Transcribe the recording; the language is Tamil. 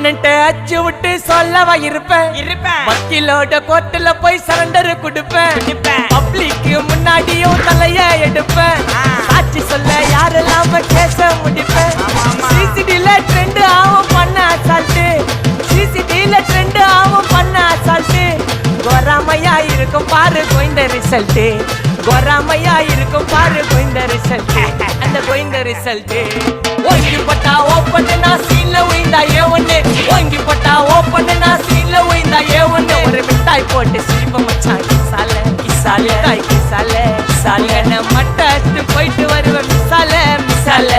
ஆப்பனன்ட்ட அச்சு விட்டு சொல்லவா இருப்பேன் வக்கீலோட கோர்ட்டுல போய் சரண்டர் கொடுப்பேன் பப்ளிக்கு முன்னாடியும் தலைய எடுப்பேன் சாட்சி சொல்ல யாரெல்லாம கேச முடிப்பேன் சிசிடில ட்ரெண்ட் ஆகும் பண்ண அசால்ட்டு சிசிடில ட்ரெண்ட் ஆகும் பண்ண அசால்ட்டு கோராமையா இருக்கும் பாரு கோயிந்த ரிசல்ட் கோராமையா இருக்கும் பாரு கோயிந்த ரிசல்ட் அந்த கோயிந்த ரிசல்ட் ஓங்கி பட்டா ஓப்பன் நான் சீன்ல உயிந்தா ஏவன்னு ஓங்கி பட்டா ஓப்பன் நான் சீன்ல உயிந்தா ஏவன்னு ஒரு மிட்டாய் போட்டு சிரிப்ப மச்சான் கிசால கிசால தாய் கிசால கிசால மட்ட போயிட்டு வருவேன் மிசால மிசால